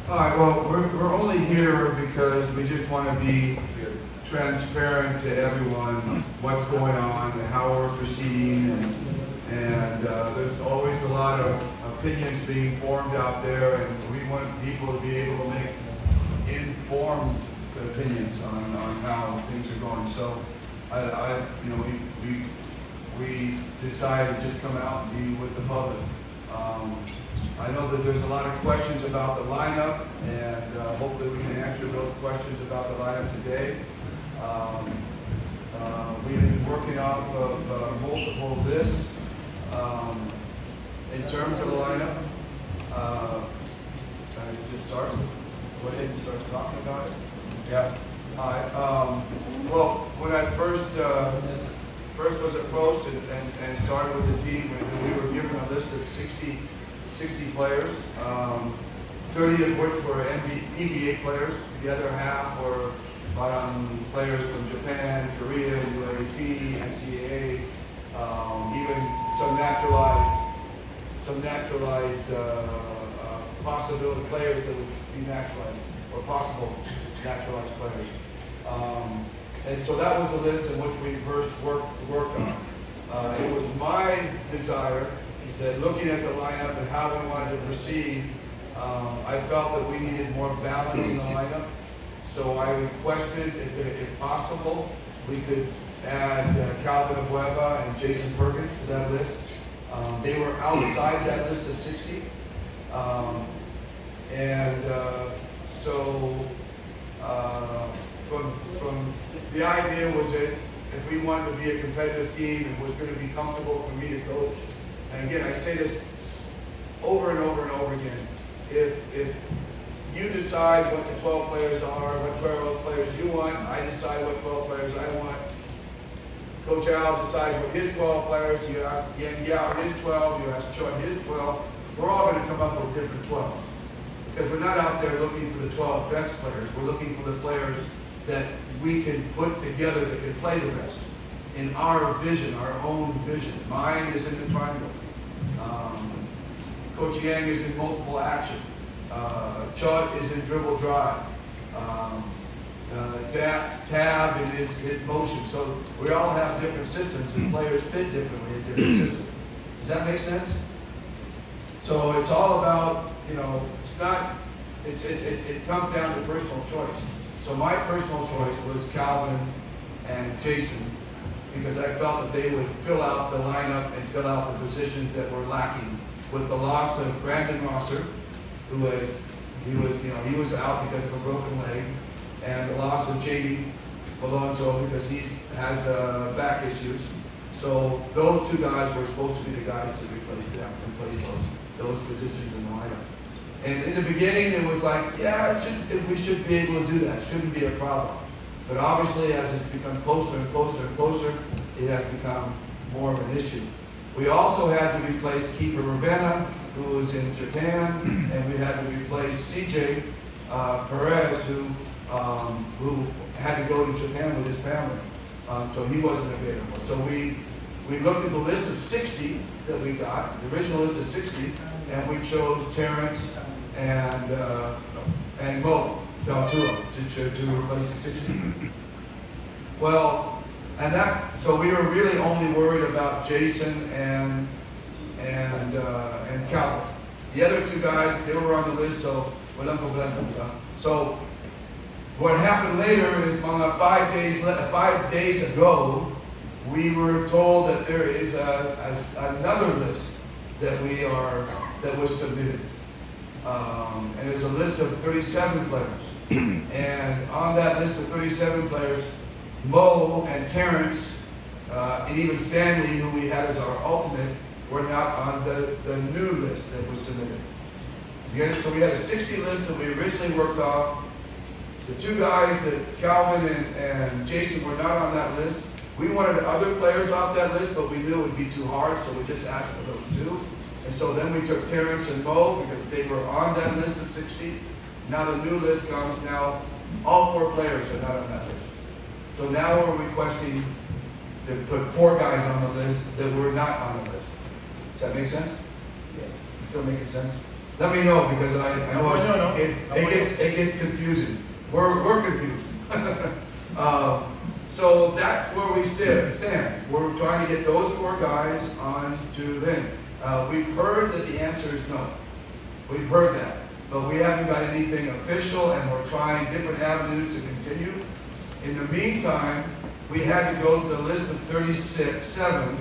All right, well, we're only here because we just want to be transparent to everyone what's going on and how we're proceeding, and there's always a lot of opinions being formed out there, and we want people to be able to make informed opinions on how things are going. So, we decided to just come out and be with the public. I know that there's a lot of questions about the lineup, and hopefully we can answer those questions about the lineup today. We've been working off of multiple lists in terms of the lineup. Can I just start? Go ahead and start talking about it. Yeah. Well, when I first was approached and started with the team, we were given a list of 60 players, 30 of which were PBA players. The other half were players from Japan, Korea, UAP, NCAA, even some naturalized possibility players that would be naturalized, or possible naturalized players. And so that was the list in which we first worked on. It was my desire that looking at the lineup and how we wanted to proceed, I felt that we needed more balance in the lineup. So I requested, if possible, we could add Calvin Abueva and Jason Perkins to that list. They were outside that list of 60. From the idea was that if we wanted to be a competitive team, it was going to be comfortable for me to coach. And again, I say this over and over and over again. If you decide what the 12 players are, what 12 players you want, I decide what 12 players I want. Coach Al decides what his 12 players, you ask Yang Yao his 12, you ask Choi his 12. We're all going to come up with different 12s. Because we're not out there looking for the 12 best players. We're looking for the players that we can put together that can play the best in our vision, our own vision. Mine is in the triangle. Coach Yang is in multiple action. Chud is in dribble drive. Tab in his motion. So we all have different systems, and players fit differently in different systems. Does that make sense? So it's all about, it's not, it comes down to personal choice. So my personal choice was Calvin and Jason, because I felt that they would fill out the lineup and fill out the positions that were lacking. With the loss of Brandon Rosser, he was out because of a broken leg, and the loss of JD Alonso because he has back issues. So those two guys were supposed to be the guys to replace those positions in the lineup. And in the beginning, it was like, yeah, we should be able to do that. It shouldn't be a problem. But obviously, as it's become closer and closer and closer, it has become more of an issue. We also had to replace Kiefer Ravenna, who was in Japan, and we had to replace CJ Perez, who had to go to Japan with his family. So he wasn't available. So we looked at the list of 60 that we got, the original list of 60, and we chose Terrence and Mo Tautuaa to replace the 60. Well, so we were really only worried about Jason and Calvin. The other two guys, they were on the list, so walang problema. So what happened later is, 5 days ago, we were told that there is another list that was submitted. And there's a list of 37 players. And on that list of 37 players, Mo and Terrence, and even Stanley, who we had as our alternate, were not on the new list that was submitted. Again, so we had a 60 list that we originally worked off. The two guys, that Calvin and Jason, were not on that list. We wanted other players off that list, but we knew it would be too hard, so we just asked for those two. And so then we took Terrence and Mo because they were on that list of 60. Now the new list comes. Now all 4 players are not on that list. So now we're requesting to put 4 guys on the list that were not on the list. Does that make sense? Yes. Still making sense? let me know because I know it gets confusing. We're confused. So that's where we stand. We're trying to get those 4 guys on to them. We've heard that the answer is no. We've heard that, but we haven't got anything official, and we're trying different avenues to continue. In the meantime, we had to go to the list of 37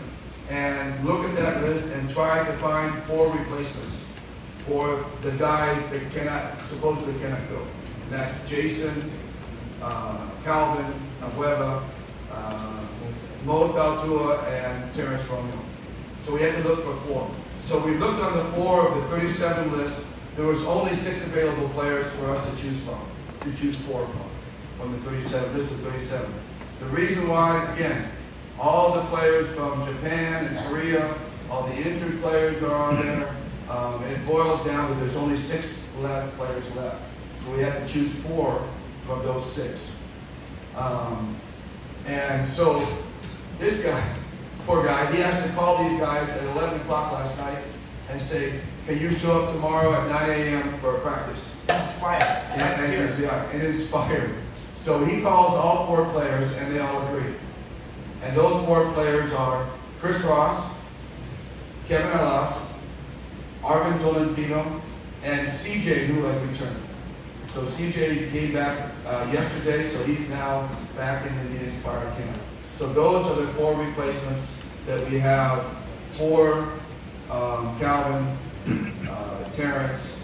and look at that list and try to find 4 replacements for the guys that supposedly cannot go. And that's Jason, Calvin Abueva, Mo Tautuaa, and Terrence Romeo. So we had to look for 4. So we looked on the 4 of the 37 list. There was only 6 available players for us to choose 4 from the 37, list of 37. The reason why, again, all the players from Japan and Korea, all the injured players are on there. It boils down to there's only 6 players left. So we had to choose 4 from those 6. And so this guy, poor guy, he has to call these guys at 11 o'clock last night and say, can you show up tomorrow at 9 a.m. for a practice? Inspired. And inspired. So he calls all 4 players and they all agree. And those 4 players are Chris Ross, Kevin Alas, Arvin Tolentino, and CJ, who has returned. So CJ came back yesterday, so he's now back into the Inspired camp. So those are the 4 replacements that we have for Calvin, Terrence,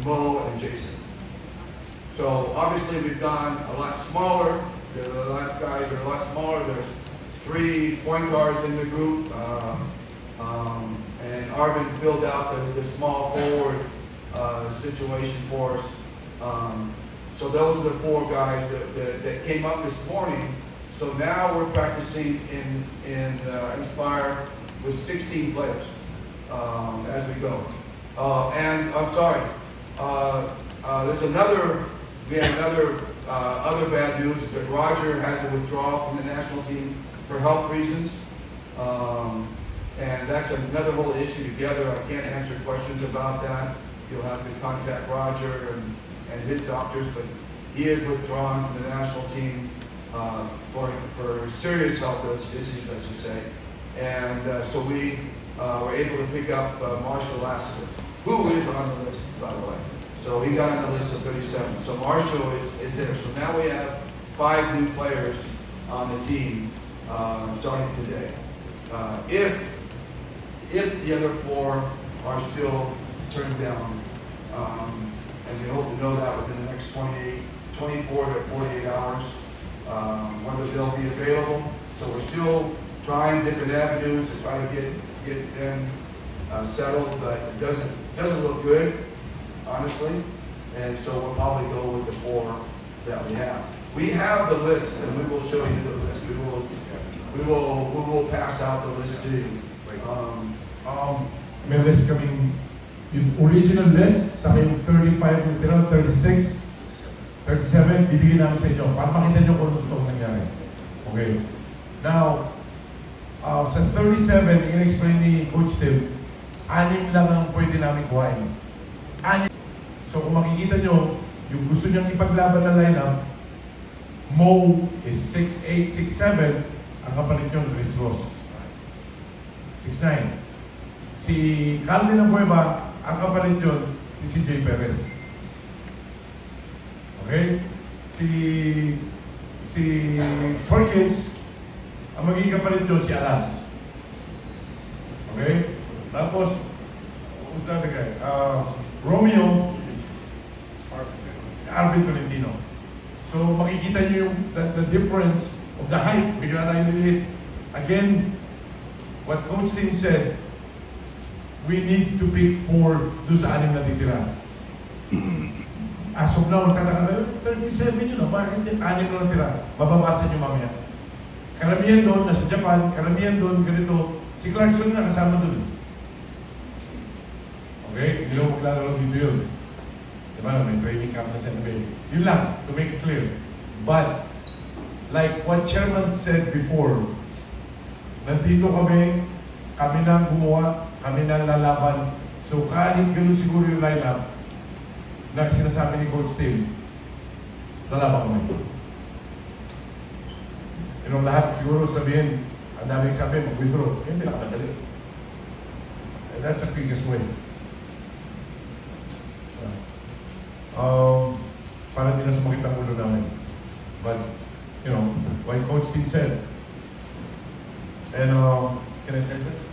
Mo, and Jason. So obviously we've gone a lot smaller. The last guys are a lot smaller. There's 3 point guards in the group, and Arvin fills out the small forward situation for us. So those are the 4 guys that came up this morning. So now we're practicing in Inspire with 16 players as we go. And I'm sorry, we had other bad news is that Roger had to withdraw from the national team for health reasons. And that's another whole issue together. I can't answer questions about that. You'll have to contact Roger and his doctors, but he is withdrawn from the national team for serious health issues, I should say. And so we were able to pick up Marcio Lassiter, who is on the list, by the way. So he got on the list of 37. So Marcio is there. So now we have 5 new players on the team starting today. If the other 4 are still turned down, and we hope to know that within the next 24 to 48 hours, whether they'll be available. So we're still trying different avenues to try to get them settled, but it doesn't look good, honestly. And so we'll probably go with the 4 that we have. We have the list, and we will show you the list. We will pass out the list to you. May list kaming yung original list sa yung 35 literal 36 37 bibigyan namin sa inyo para makita nyo kung ano totoong nangyari. Okay. Now, sa 37, in-explain ni Coach Tim, 6 lang ang pwede namin kuhain. 6. So kung makikita nyo, yung gusto niyang ipaglaban na lineup, Mo is 6'8", 6'7", ang kapalit nyo, Chris Ross. 6'9". Si Calvin Abueva, ang kapalit nyo, si CJ Perez. Okay? Si Perkins, ang magiging kapalit nyo, si Alas. Okay? Tapos, who's that guy? Romeo, Arvin Tolentino. So makikita nyo yung the difference of the height. Bigla tayo niliit. Again, what Coach Tim said, we need to pick 4 doon sa 6 na titira. As of now, nagtataka 37 yun, bakit 6 na natira? Mababasa nyo mamaya. Karamihan doon, nasa Japan, karamihan doon, ganito. Si Clarkson na kasama doon. Okay? Hindi mo maglalaro dito yun. Diba? May training camp na sa NBA. Yun lang, to make it clear. But, like what Chairman said before, nandito kami na gumawa, kami na lalaban So kahit ganun siguro yung lineup na sinasabi ni Coach Tim, lalaban kami. Lahat siguro sabihin, ang daming sabi, mag-withdraw. Yung pinakamadali. And that's the quickest way. Para hindi na sumakit ang ulo namin. But, like Coach Tim said, and can I say this?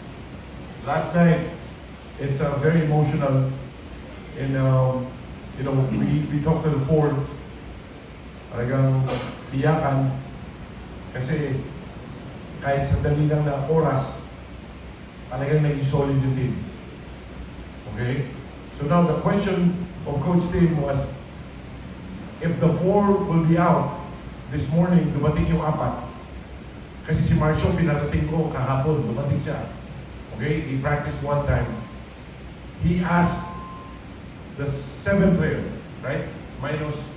Last night, it's very emotional. And we talked to the four. Talagang iyakan. Kasi kahit sa dali lang na oras, talagang naging solid yung team. Okay? So now the question of Coach Tim was, if the four will be out this morning, dumating yung apat. Kasi si Marcio, pinarating ko kahapon, dumating siya. Okay? He practiced one time. He asked the 7 players, right? Minus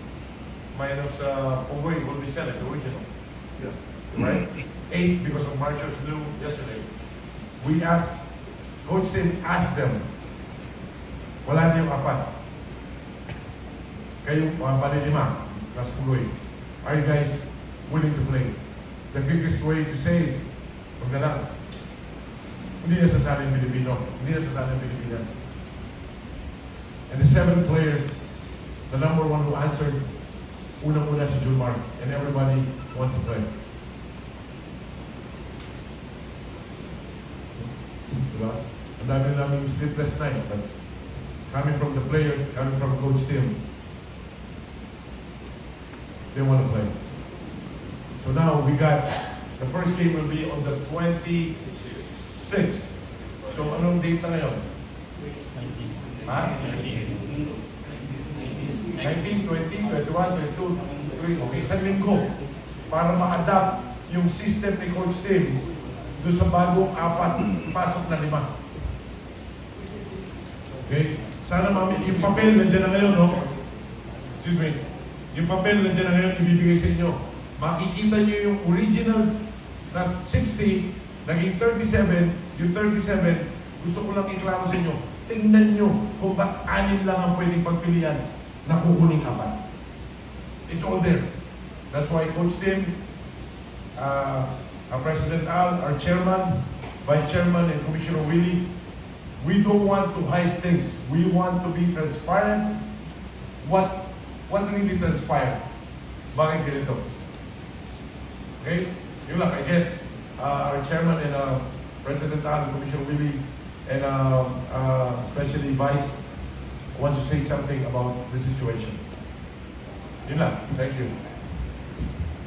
Pogoy will be 7, the original. Yeah. Right? 8 because of Marcio's new yesterday. We asked, Coach Tim asked them, wala na yung apat. Kayo, bali 5, plus Pogoy. Are you guys willing to play? The quickest way to say is, huwag na lang. Hindi na sasali yung Pilipino. Hindi na sasali yung Pilipinas. And the 7 players, the number 1 who answered, unang-una si Julmar, and everybody wants to play. Diba? Ang dami namin sleepless night, but coming from the players, coming from Coach Tim, they want to play. So now we got, the first game will be on the 26th. So anong date na ngayon? Ha? 19, 20, 21, 22, 23. Okay, isang linggo para ma-adapt yung system ni Coach Tim doon sa bagong 4, pasok na 5. Okay? Sana mami, yung papel nandiyan na ngayon, no? Excuse me. Yung papel nandiyan na ngayon, ibibigay sa inyo. Makikita nyo yung original na 60, naging 37, yung 37, gusto ko lang iklaro sa inyo. Tingnan nyo kung ba't 6 lang ang pwedeng pagpilian na kukuning 4. It's all there. That's why Coach Tim, our President Al, our Chairman, Vice Chairman, and Commissioner Willie, we don't want to hide things. We want to be transparent. What really transpired? Bakit ganito? Okay? Yun lang, I guess, our Chairman and President Al, Commissioner Willie, and especially Vice, wants to say something about the situation. Yun lang. Thank you.